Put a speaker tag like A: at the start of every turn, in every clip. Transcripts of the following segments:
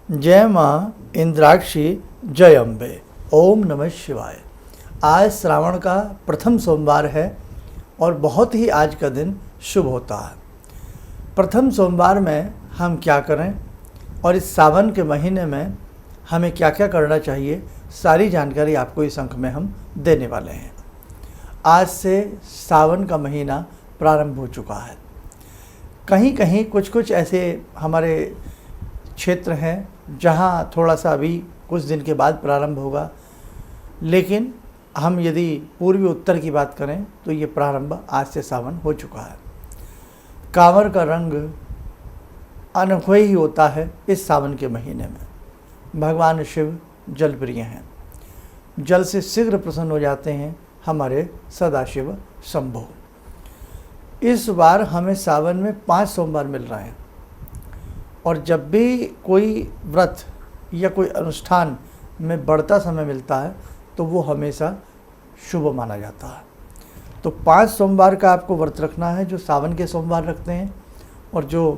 A: जय माँ इंद्राक्षी जय अम्बे। ओम नमः शिवाय। आज श्रावण का प्रथम सोमवार है और बहुत ही आज का दिन शुभ होता है। प्रथम सोमवार में हम क्या करें और इस सावन के महीने में हमें क्या क्या करना चाहिए, सारी जानकारी आपको इस अंक में हम देने वाले हैं। आज से सावन का महीना प्रारंभ हो चुका है। कहीं कहीं कुछ ऐसे हमारे क्षेत्र हैं जहां थोड़ा सा अभी कुछ दिन के बाद प्रारंभ होगा, लेकिन हम यदि पूर्वी उत्तर की बात करें तो ये प्रारंभ आज से सावन हो चुका है। कांवर का रंग अनोखा ही होता है इस सावन के महीने में। भगवान शिव जल प्रिय हैं, जल से शीघ्र प्रसन्न हो जाते हैं हमारे सदाशिव शंभु। इस बार हमें सावन में 5 सोमवार मिल रहे हैं और जब भी कोई व्रत या कोई अनुष्ठान में बढ़ता समय मिलता है तो वो हमेशा शुभ माना जाता है। तो 5 सोमवार का आपको व्रत रखना है, जो सावन के सोमवार रखते हैं, और जो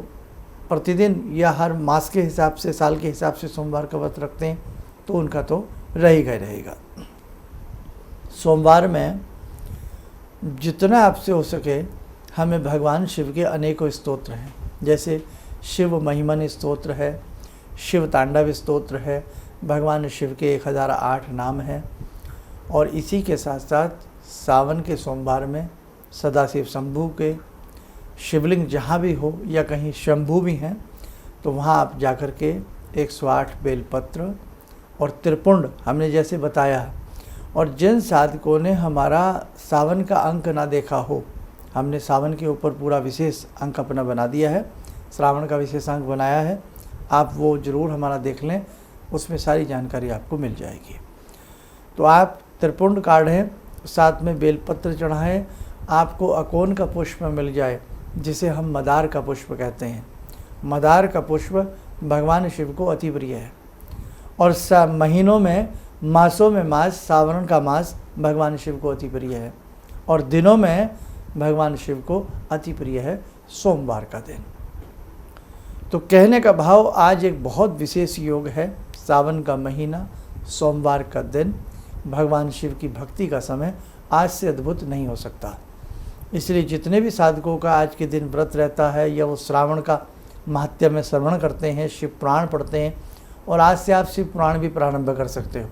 A: प्रतिदिन या हर मास के हिसाब से, साल के हिसाब से सोमवार का व्रत रखते हैं तो उनका तो रहेगा ही रहेगा। सोमवार में जितना आपसे हो सके हमें भगवान शिव के अनेकों स्तोत्र हैं, जैसे शिव महिमन स्तोत्र है, शिव तांडव स्तोत्र है, भगवान शिव के 1008 नाम हैं। और इसी के साथ साथ सावन के सोमवार में सदाशिव शंभु के शिवलिंग जहाँ भी हो या कहीं शंभु भी हैं तो वहाँ आप जाकर के 108 बेलपत्र और त्रिपुंड हमने जैसे बताया। और जिन साधकों ने हमारा सावन का अंक ना देखा हो, हमने सावन के ऊपर पूरा विशेष अंक अपना बना दिया है, श्रावण का विशेष अंक बनाया है, आप वो ज़रूर हमारा देख लें, उसमें सारी जानकारी आपको मिल जाएगी। तो आप त्रिपुंड काढ़ें, साथ में बेलपत्र चढ़ाएं। आपको अकोन का पुष्प मिल जाए, जिसे हम मदार का पुष्प कहते हैं। मदार का पुष्प भगवान शिव को अति प्रिय है और महीनों में, मासों में मास, सावन का मास भगवान शिव को अति प्रिय है और दिनों में भगवान शिव को अति प्रिय है सोमवार का दिन। तो कहने का भाव, आज एक बहुत विशेष योग है। सावन का महीना, सोमवार का दिन, भगवान शिव की भक्ति का समय आज से अद्भुत नहीं हो सकता। इसलिए जितने भी साधकों का आज के दिन व्रत रहता है या वो श्रावण का महात्म्य में श्रवण करते हैं, शिव पुराण पढ़ते हैं, और आज से आप शिव पुराण भी प्रारंभ कर सकते हो।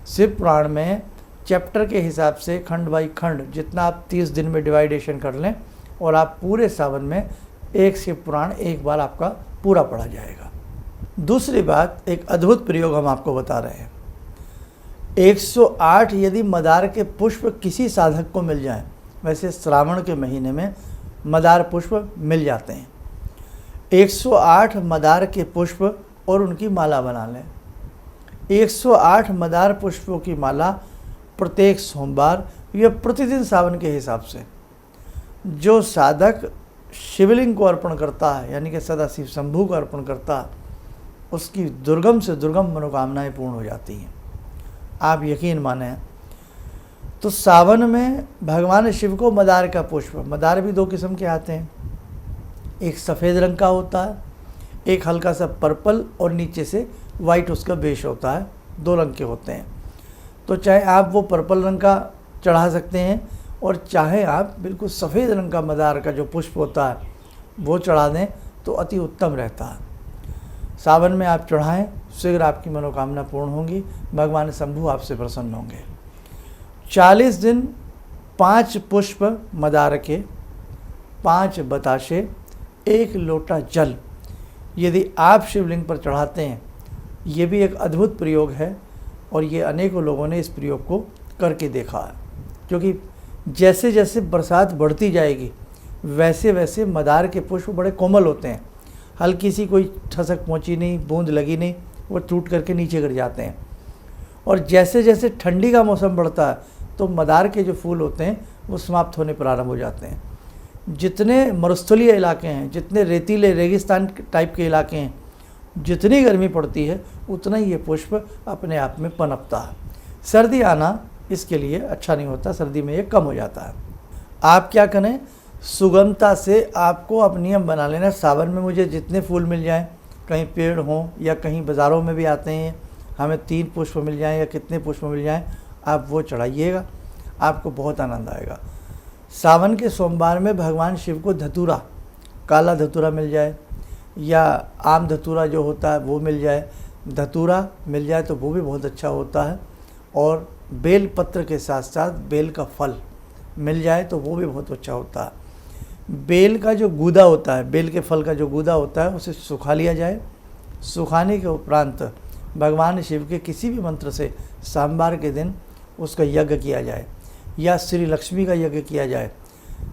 A: शिव पुराण में चैप्टर के हिसाब से खंड बाई खंड जितना आप 30 दिन में डिवाइडेशन कर लें और आप पूरे सावन में एक शिव पुराण एक बार आपका पूरा पढ़ा जाएगा। दूसरी बात, एक अद्भुत प्रयोग हम आपको बता रहे हैं। 108 यदि मदार के पुष्प किसी साधक को मिल जाएं, वैसे श्रावण के महीने में मदार पुष्प मिल जाते हैं, 108 मदार के पुष्प और उनकी माला बना लें। 108 मदार पुष्पों की माला प्रत्येक सोमवार या प्रतिदिन सावन के हिसाब से जो साधक शिवलिंग को अर्पण करता है, यानी कि सदाशिव शंभु को अर्पण करता है, उसकी दुर्गम से दुर्गम मनोकामनाएं पूर्ण हो जाती हैं। आप यकीन माने तो सावन में भगवान शिव को मदार का पुष्प, मदार भी 2 किस्म के आते हैं, एक सफ़ेद रंग का होता है, एक हल्का सा पर्पल और नीचे से वाइट उसका बेस होता है, 2 रंग के होते हैं। तो चाहे आप वो पर्पल रंग का चढ़ा सकते हैं और चाहे आप बिल्कुल सफ़ेद रंग का मदार का जो पुष्प होता है वो चढ़ा दें तो अति उत्तम रहता है। सावन में आप चढ़ाएं, शीघ्र आपकी मनोकामना पूर्ण होगी, भगवान शंभु आपसे प्रसन्न होंगे। 40 दिन 5 पुष्प मदार के, 5 बताशे, 1 लोटा जल यदि आप शिवलिंग पर चढ़ाते हैं, ये भी एक अद्भुत प्रयोग है और ये अनेकों लोगों ने इस प्रयोग को करके देखा है। क्योंकि जैसे जैसे बरसात बढ़ती जाएगी वैसे वैसे मदार के पुष्प बड़े कोमल होते हैं, हल्की सी कोई ठसक पहुँची नहीं, बूंद लगी नहीं, वो टूट करके नीचे गिर जाते हैं। और जैसे जैसे ठंडी का मौसम बढ़ता है तो मदार के जो फूल होते हैं वो समाप्त होने प्रारंभ हो जाते हैं। जितने मरुस्थलीय इलाके हैं, जितने रेतीले रेगिस्तान टाइप के इलाके हैं, जितनी गर्मी पड़ती है उतना ही ये पुष्प अपने आप में पनपता है। सर्दी आना इसके लिए अच्छा नहीं होता, सर्दी में ये कम हो जाता है। आप क्या करें, सुगमता से आपको अब नियम बना लेना, सावन में मुझे जितने फूल मिल जाएं, कहीं पेड़ हों या कहीं बाज़ारों में भी आते हैं, हमें 3 पुष्प मिल जाएं या कितने पुष्प मिल जाएं, आप वो चढ़ाइएगा, आपको बहुत आनंद आएगा। सावन के सोमवार में भगवान शिव को धतूरा, काला धतूरा मिल जाए या आम धतूरा जो होता है वो मिल जाए, धतूरा मिल जाए तो वो भी बहुत अच्छा होता है। और बेल पत्र के साथ साथ बेल का फल मिल जाए तो वो भी बहुत अच्छा होता है। बेल का जो गूदा होता है, बेल के फल का जो गूदा होता है, उसे सुखा लिया जाए। सुखाने के उपरांत भगवान शिव के किसी भी मंत्र से सोमवार के दिन उसका यज्ञ किया जाए या श्री लक्ष्मी का यज्ञ किया जाए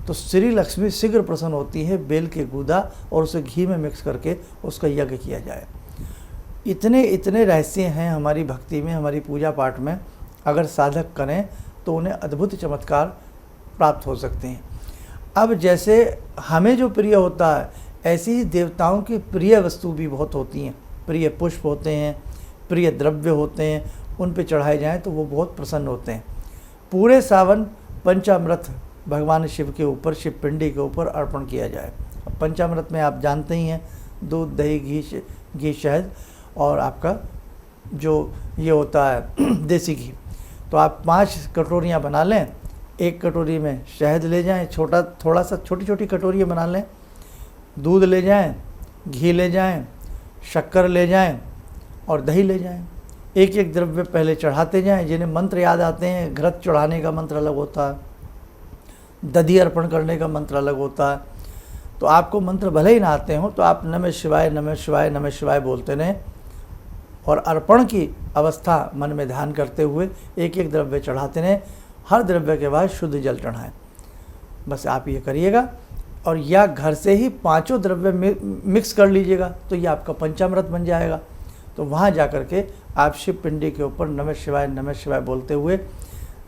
A: तो श्री लक्ष्मी शीघ्र प्रसन्न होती है। बेल के गूदा और उसे घी में मिक्स करके उसका यज्ञ किया जाए। इतने रहस्य हैं हमारी भक्ति में, हमारी पूजा पाठ में। अगर साधक करें तो उन्हें अद्भुत चमत्कार प्राप्त हो सकते हैं। अब जैसे हमें जो प्रिय होता है, ऐसी ही देवताओं की प्रिय वस्तु भी बहुत होती हैं। प्रिय पुष्प होते हैं, प्रिय द्रव्य होते हैं, उन पे चढ़ाए जाएं तो वो बहुत प्रसन्न होते हैं। पूरे सावन पंचामृत भगवान शिव के ऊपर, शिव पिंडी के ऊपर अर्पण किया जाए। अब पंचामृत में आप जानते ही हैं, दूध, दही, घी, शहद और आपका जो ये होता है देसी घी। तो आप 5 कटोरियाँ बना लें, 1 कटोरी में शहद ले जाएं, थोड़ा सा छोटी छोटी कटोरियाँ बना लें, दूध ले जाएं, घी ले जाएं, शक्कर ले जाएं और दही ले जाएं। एक एक द्रव्य पहले चढ़ाते जाएं। जिन्हें मंत्र याद आते हैं, घृत चढ़ाने का मंत्र अलग होता है, दधी अर्पण करने का मंत्र अलग होता है। तो आपको मंत्र भले ही ना आते हों तो आप नमः शिवाय नमः शिवाय नमः शिवाय बोलते रहें और अर्पण की अवस्था मन में ध्यान करते हुए एक एक द्रव्य चढ़ाते रहें। हर द्रव्य के बाद शुद्ध जल चढ़ाएं। बस आप ये करिएगा। और या घर से ही 5 द्रव्य मिक्स कर लीजिएगा तो ये आपका पंचामृत बन जाएगा। तो वहाँ जा कर के आप शिव पिंडी के ऊपर नमः शिवाय बोलते हुए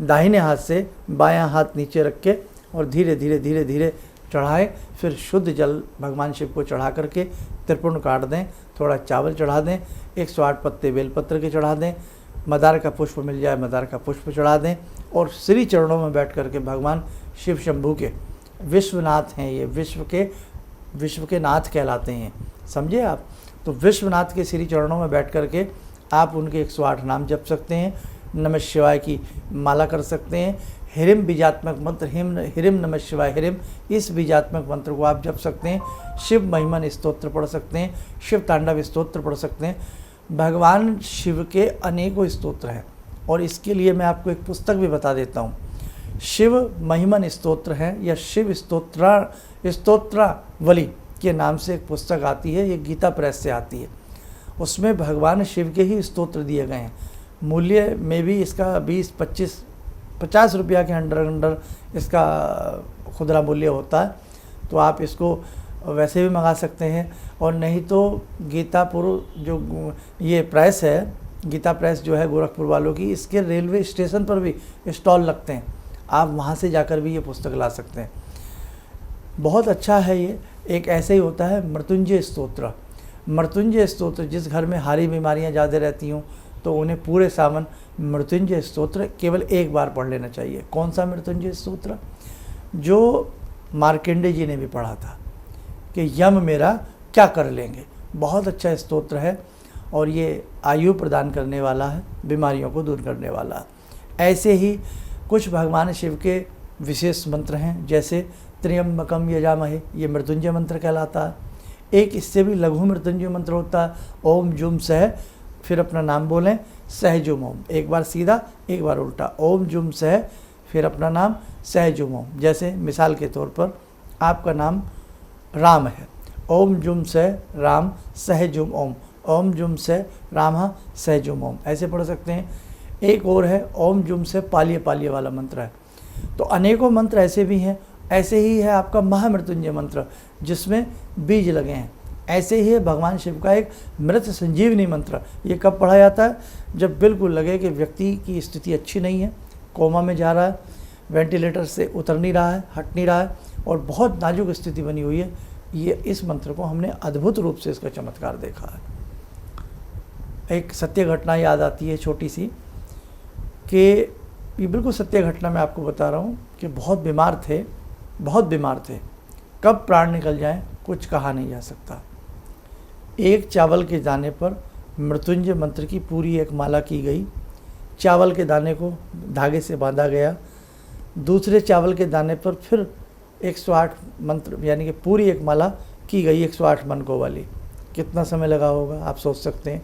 A: दाहिने हाथ से बायां हाथ नीचे रख के और धीरे धीरे चढ़ाएं। फिर शुद्ध जल भगवान शिव को चढ़ा करके त्रिपुण काट दें, थोड़ा चावल चढ़ा दें, 108 पत्ते बेलपत्र के चढ़ा दें, मदार का पुष्प मिल जाए मदार का पुष्प चढ़ा दें और श्री चरणों में बैठ करके भगवान शिव शंभू के, विश्वनाथ हैं ये, विश्व के नाथ कहलाते हैं, समझे आप। तो विश्वनाथ के श्री चरणों में बैठ करके आप उनके 108 नाम जप सकते हैं। नमः शिवाय की माला कर सकते हैं। हिरिम बीजात्मक मंत्र हिरिम नमः शिवाय हिरिम, इस बीजात्मक मंत्र को आप जप सकते हैं। शिव महिमन स्तोत्र पढ़ सकते हैं, शिव तांडव स्तोत्र पढ़ सकते हैं। भगवान शिव के अनेकों स्तोत्र हैं और इसके लिए मैं आपको एक पुस्तक भी बता देता हूँ। शिव महिमन स्तोत्र है या शिव स्तोत्रावली के नाम से एक पुस्तक आती है, ये गीता प्रेस से आती है। उसमें भगवान शिव के ही स्तोत्र दिए गए हैं। मूल्य में भी इसका 20-25-50 रुपया के अंडर इसका खुदरा मूल्य होता है। तो आप इसको वैसे भी मंगा सकते हैं और नहीं तो गीतापुर जो ये प्रेस है, गीता प्रेस जो है गोरखपुर वालों की, इसके रेलवे स्टेशन पर भी स्टॉल लगते हैं, आप वहाँ से जाकर भी ये पुस्तक ला सकते हैं। बहुत अच्छा है ये। एक ऐसे ही होता है मृत्युंजय स्तोत्र। मृत्युंजय स्तोत्र, जिस घर में हारी बीमारियाँ ज़्यादा रहती हों तो उन्हें पूरे सावन मृत्युंजय स्तोत्र केवल एक बार पढ़ लेना चाहिए। कौन सा मृत्युंजय स्तोत्र? जो मार्कंडेय जी ने भी पढ़ा था कि यम मेरा क्या कर लेंगे। बहुत अच्छा स्तोत्र है और ये आयु प्रदान करने वाला है, बीमारियों को दूर करने वाला है। ऐसे ही कुछ भगवान शिव के विशेष मंत्र हैं, जैसे त्र्यंबकम यजामहे, ये मृत्युंजय मंत्र कहलाता है। एक इससे भी लघु मृत्युंजय मंत्र होता है, ओम जुम सह, फिर अपना नाम बोलें, सह जुम ओम, एक बार सीधा एक बार उल्टा, ओम जुम सह, फिर अपना नाम, सह जुम ओम। जैसे मिसाल के तौर पर आपका नाम राम है, ओम जुम सह राम सह जुम ओम, ओम जुम सह राम सह जुम ओम, ऐसे पढ़ सकते हैं। एक और है ओम जुम से पालिए वाला मंत्र है। तो अनेकों मंत्र ऐसे भी हैं। ऐसे ही है आपका महामृत्युंजय मंत्र जिसमें बीज लगे हैं। ऐसे ही है भगवान शिव का एक मृत संजीवनी मंत्र। ये कब पढ़ा जाता है? जब बिल्कुल लगे कि व्यक्ति की स्थिति अच्छी नहीं है, कोमा में जा रहा है, वेंटिलेटर से उतर नहीं रहा है, हट नहीं रहा है और बहुत नाजुक स्थिति बनी हुई है। ये इस मंत्र को हमने अद्भुत रूप से इसका चमत्कार देखा है। एक सत्य घटना याद आती है छोटी सी, कि ये बिल्कुल सत्य घटना मैं आपको बता रहा हूँ कि बहुत बीमार थे। कब प्राण निकल जाए कुछ कहा नहीं जा सकता। एक चावल के दाने पर मृत्युंजय मंत्र की पूरी एक माला की गई। चावल के दाने को धागे से बांधा गया। दूसरे चावल के दाने पर फिर 108 मंत्र यानी कि पूरी एक माला की गई 108 मनकों वाली। कितना समय लगा होगा आप सोच सकते हैं।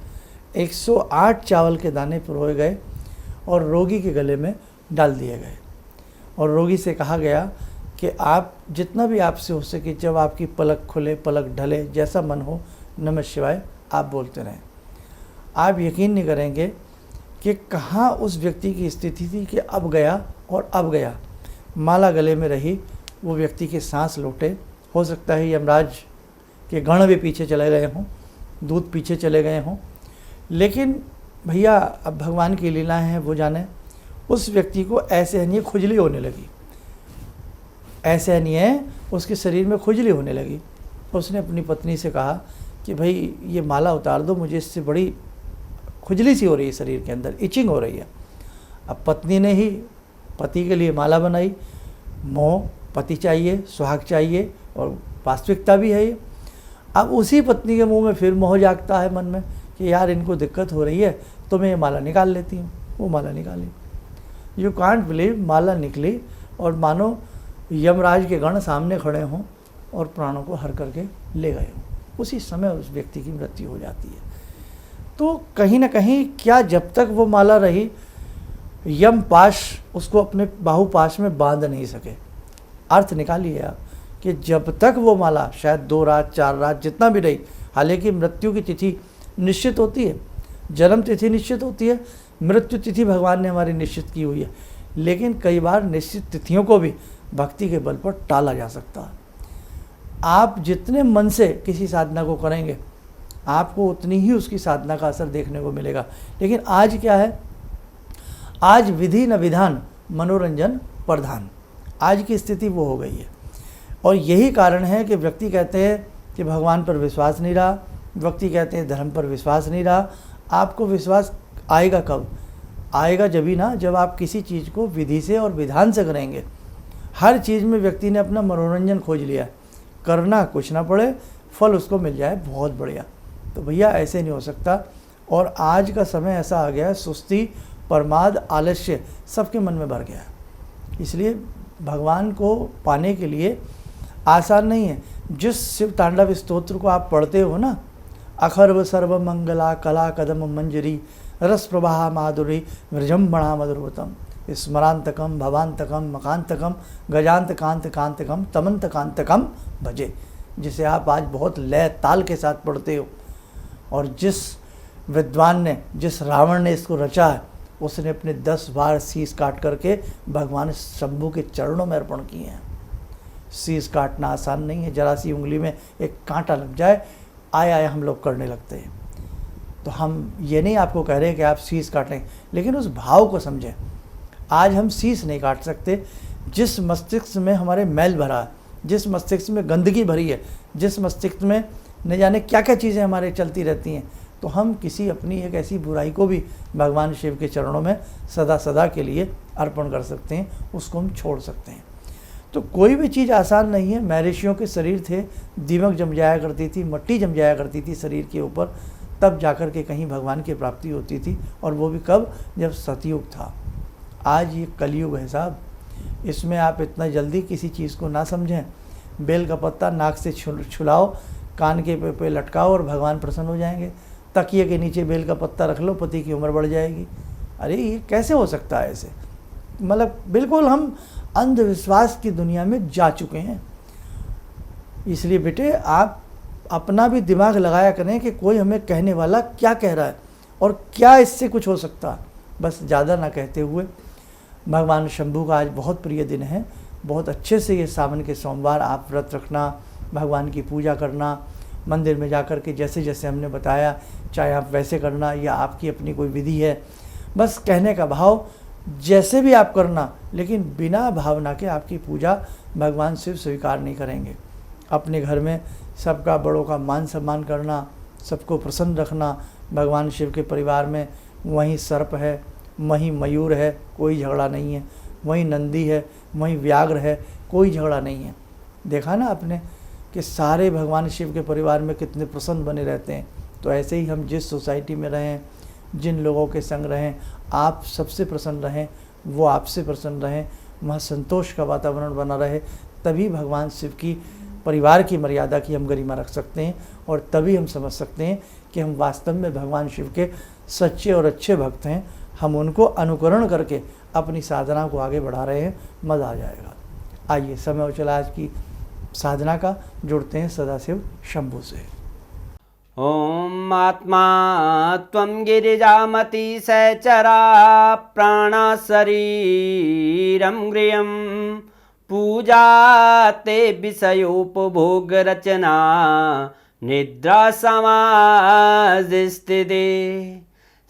A: 108 चावल के दाने पिरोए गए और रोगी के गले में डाल दिए गए और रोगी से कहा गया कि आप जितना भी आपसे हो सके, जब आपकी पलक खुले, पलक ढले, जैसा मन हो, नमः शिवाय आप बोलते रहें। आप यकीन नहीं करेंगे कि कहाँ उस व्यक्ति की स्थिति थी कि अब गया और अब गया। माला गले में रही, वो व्यक्ति के सांस लौटे। हो सकता है यमराज के गण भी पीछे चले गए हों, दूत पीछे चले गए हों, लेकिन भैया अब भगवान की लीला है, वो जाने। उस व्यक्ति को असहनीय खुजली होने लगी, असहनीय उसके शरीर में खुजली होने लगी। उसने अपनी पत्नी से कहा कि भाई ये माला उतार दो, मुझे इससे बड़ी खुजली सी हो रही है, शरीर के अंदर इचिंग हो रही है। अब पत्नी ने ही पति के लिए माला बनाई। मोह, पति चाहिए, सुहाग चाहिए और वास्तविकता भी है ये। अब उसी पत्नी के मुंह में फिर मोह जागता है मन में कि यार इनको दिक्कत हो रही है तो मैं ये माला निकाल लेती हूँ। वो माला निकाली। यू कांट बिलीव, माला निकली और मानो यमराज के गण सामने खड़े हों और प्राणों को हर करके ले गए हों। उसी समय उस व्यक्ति की मृत्यु हो जाती है। तो कहीं ना कहीं क्या जब तक वो माला रही, यम पाश उसको अपने बाहुपाश में बांध नहीं सके। अर्थ निकालिए आप कि जब तक वो माला शायद 2 रात 4 रात जितना भी रही, हालांकि मृत्यु की तिथि निश्चित होती है, जन्म तिथि निश्चित होती है, मृत्यु तिथि भगवान ने हमारी निश्चित की हुई है, लेकिन कई बार निश्चित तिथियों को भी भक्ति के बल पर टाला जा सकता है। आप जितने मन से किसी साधना को करेंगे आपको उतनी ही उसकी साधना का असर देखने को मिलेगा। लेकिन आज क्या है, आज विधि न विधान, मनोरंजन प्रधान। आज की स्थिति वो हो गई है और यही कारण है कि व्यक्ति कहते हैं कि भगवान पर विश्वास नहीं रहा, व्यक्ति कहते हैं धर्म पर विश्वास नहीं रहा। आपको विश्वास आएगा कब? आएगा जब ही ना, जब आप किसी चीज़ को विधि से और विधान से करेंगे। हर चीज़ में व्यक्ति ने अपना मनोरंजन खोज लिया, करना कुछ ना पड़े, फल उसको मिल जाए, बहुत बढ़िया। तो भैया ऐसे नहीं हो सकता। और आज का समय ऐसा आ गया है, सुस्ती, प्रमाद, आलस्य सबके मन में भर गया है। इसलिए भगवान को पाने के लिए आसान नहीं है। जिस शिव तांडव स्तोत्र को आप पढ़ते हो ना, अखर्व सर्व मंगला कला कदम मंजरी रस प्रवाह माधुरी विजृंभणा मधुरवतम स्मरांतकम भवांतकम मकांतकम गजांत कांत कांतकम तमंत कांतकम भजे, जिसे आप आज बहुत लय ताल के साथ पढ़ते हो। और जिस विद्वान ने, जिस रावण ने इसको रचा है, उसने अपने 10 बार शीश काट करके भगवान शंभू के चरणों में अर्पण किए हैं। शीश काटना आसान नहीं है, जरा सी उंगली में एक कांटा लग जाए, आए हम लोग करने लगते हैं। तो हम ये नहीं आपको कह रहे हैं कि आप शीश काटें, लेकिन उस भाव को समझें। आज हम शीश नहीं काट सकते। जिस मस्तिष्क में हमारे मैल भरा है, जिस मस्तिष्क में गंदगी भरी है, जिस मस्तिष्क में न जाने क्या क्या चीज़ें हमारे चलती रहती हैं, तो हम किसी अपनी एक ऐसी बुराई को भी भगवान शिव के चरणों में सदा सदा के लिए अर्पण कर सकते हैं, उसको हम छोड़ सकते हैं। तो कोई भी चीज़ आसान नहीं है। महर्षियों के शरीर थे, दीमक जम जाया करती थी, मट्टी जम जाया करती थी शरीर के ऊपर, तब जाकर के कहीं भगवान की प्राप्ति होती थी। और वो भी कब? जब सतयुग था। आज ये कलयुग है साहब, इसमें आप इतना जल्दी किसी चीज़ को ना समझें। बेल का पत्ता नाक से छुलाओ, कान के पे लटकाओ और भगवान प्रसन्न हो जाएंगे। तकिए के नीचे बेल का पत्ता रख लो, पति की उम्र बढ़ जाएगी। अरे ये कैसे हो सकता है ऐसे? मतलब बिल्कुल हम अंधविश्वास की दुनिया में जा चुके हैं। इसलिए बेटे आप अपना भी दिमाग लगाया करें कि कोई हमें कहने वाला क्या कह रहा है और क्या इससे कुछ हो सकता है। बस ज़्यादा ना कहते हुए, भगवान शंभू का आज बहुत प्रिय दिन है। बहुत अच्छे से ये सावन के सोमवार आप व्रत रखना, भगवान की पूजा करना, मंदिर में जाकर के जैसे जैसे हमने बताया, चाहे आप वैसे करना या आपकी अपनी कोई विधि है, बस कहने का भाव जैसे भी आप करना, लेकिन बिना भावना के आपकी पूजा भगवान शिव स्वीकार नहीं करेंगे। अपने घर में सबका, बड़ों का मान सम्मान करना, सबको प्रसन्न रखना। भगवान शिव के परिवार में वहीं सर्प है, वहीं मयूर है, कोई झगड़ा नहीं है, वहीं नंदी है, वहीं व्याघ्र है, कोई झगड़ा नहीं है। देखा ना आपने, कि सारे भगवान शिव के परिवार में कितने प्रसन्न बने रहते हैं। तो ऐसे ही हम जिस सोसाइटी में रहें, जिन लोगों के संग रहें, आप सबसे प्रसन्न रहें, वो आपसे प्रसन्न रहें, वहाँ संतोष का वातावरण बना रहे, तभी भगवान शिव की परिवार की मर्यादा की हम गरिमा रख सकते हैं, और तभी हम समझ सकते हैं कि हम वास्तव में भगवान शिव के सच्चे और अच्छे भक्त हैं। हम उनको अनुकरण करके अपनी साधना को आगे बढ़ा रहे हैं। मज़ा आ जाएगा। आइए, समय हो चला आज की साधना का। जुड़ते हैं सदाशिव शंभू से।
B: ओम आत्मा त्वं गिरिजामति सहचरा प्राणा शरीरं गृहं पूजा ते विषयोपभोग रचना निद्रा समाधिस्थिते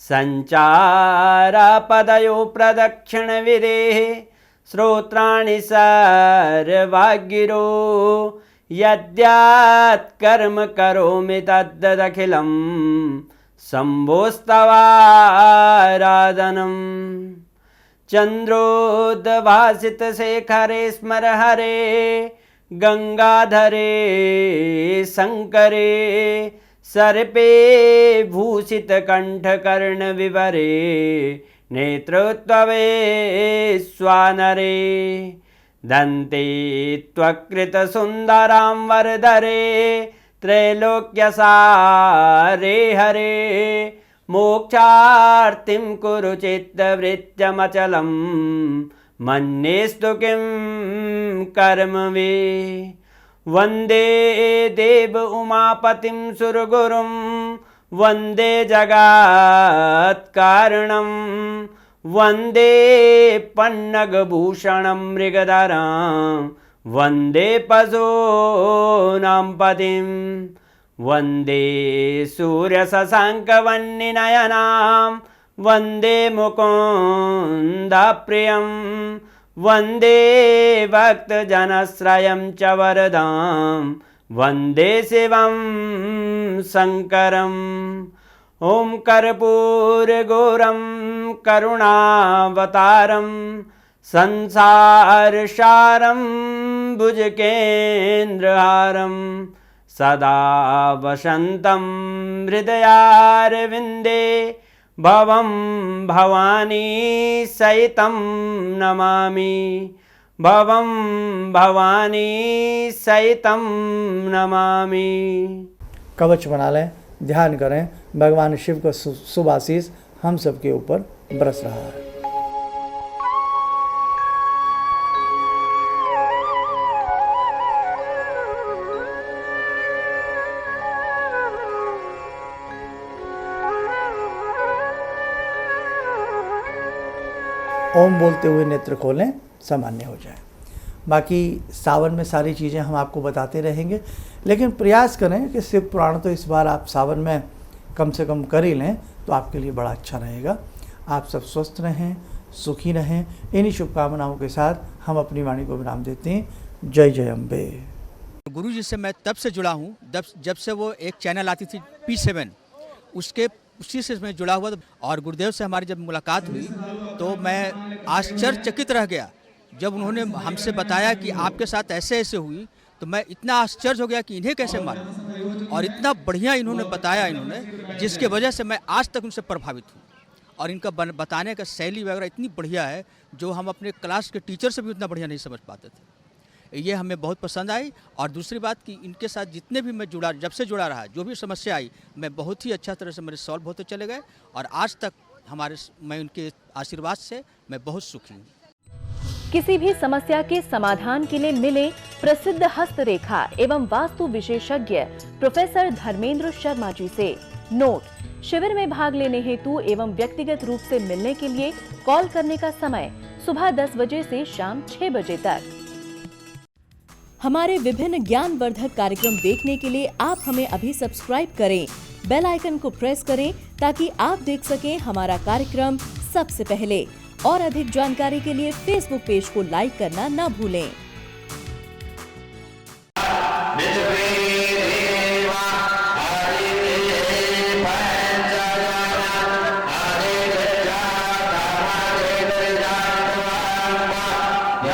B: संचारा पदयो प्रदक्षिण विधेः श्रोत्राणि सर्वागिरो यद्यात् कर्म करोमि तद्दखिलं शम्भोस्तवाराधनम् चन्द्रोद्भासितशेखरे स्मर हरे गंगाधरे शंकरे सर्पे भूषितकण्ठकर्णविवरे नेत्रोत्तवे स्वानरे दन्ते त्वकृतसुन्दरां वरदरे त्रैलोक्यसारे हरे मोक्षार्तिं कुरु चित्तवृत्त्यमचलं मन्येस्तु किं कर्म वे वन्दे देव उमापतिं सुरगुरुं वन्दे जगत्कारणं वन्दे पन्नगभूषणं मृगधरं वन्दे पशूनां पतिं वन्दे सूर्यशशाङ्कवह्निनयनां वन्दे मुकुन्दप्रियं वन्दे भक्तजनश्रयं च वरदां वन्दे शिवं शङ्करम् ॐ कर्पूरगौरं करुणावतारं संसारसारं भुजगेन्द्रहारं सदा वसन्तं हृदयारविन्दे भवं भवानी सहितं नमामि भवं भवानी सहितं नमामि।
A: कवच बना लें, ध्यान करें, भगवान शिव का शुभ आशीष हम सबके ऊपर बरस रहा है। ओम बोलते हुए नेत्र खोलें, सामान्य हो जाए। बाकी सावन में सारी चीज़ें हम आपको बताते रहेंगे, लेकिन प्रयास करें कि शिव पुराण तो इस बार आप सावन में कम से कम कर ही लें, तो आपके लिए बड़ा अच्छा रहेगा। आप सब स्वस्थ रहें, सुखी रहें। इन्हीं शुभकामनाओं के साथ हम अपनी वाणी को विराम देते हैं। जय जय अम्बे।
C: गुरु जी से मैं तब से जुड़ा हूँ जब से वो एक चैनल आती थी P7, उसी से मैं जुड़ा हुआ था। और गुरुदेव से हमारी जब मुलाकात हुई तो मैं आश्चर्यचकित रह गया जब उन्होंने हमसे बताया कि आपके साथ ऐसे ऐसे हुई। तो मैं इतना आश्चर्य हो गया कि इन्हें कैसे मालूम, और इतना बढ़िया इन्होंने बताया जिसके वजह से मैं आज तक उनसे प्रभावित हूँ। और इनका बताने का शैली वगैरह इतनी बढ़िया है जो हम अपने क्लास के टीचर से भी उतना बढ़िया नहीं समझ पाते थे। ये हमें बहुत पसंद आई। और दूसरी बात कि इनके साथ जितने भी मैं जब से जुड़ा रहा, जो भी समस्या आई, मैं बहुत ही अच्छा तरह से मेरे सॉल्व होते चले गए। और आज तक मैं उनके आशीर्वाद से मैं बहुत सुखी हूँ।
D: किसी भी समस्या के समाधान के लिए मिले प्रसिद्ध हस्तरेखा एवं वास्तु विशेषज्ञ प्रोफेसर धर्मेंद्र शर्मा जी से। नोट: शिविर में भाग लेने हेतु एवं व्यक्तिगत रूप से मिलने के लिए कॉल करने का समय सुबह 10 बजे से शाम 6 बजे तक। हमारे विभिन्न ज्ञानवर्धक कार्यक्रम देखने के लिए आप हमें अभी सब्सक्राइब करें, बेल आइकन को प्रेस करें ताकि आप देख सकें हमारा कार्यक्रम सबसे पहले। और अधिक जानकारी के लिए फेसबुक पेज को लाइक करना न भूलें।
E: Yo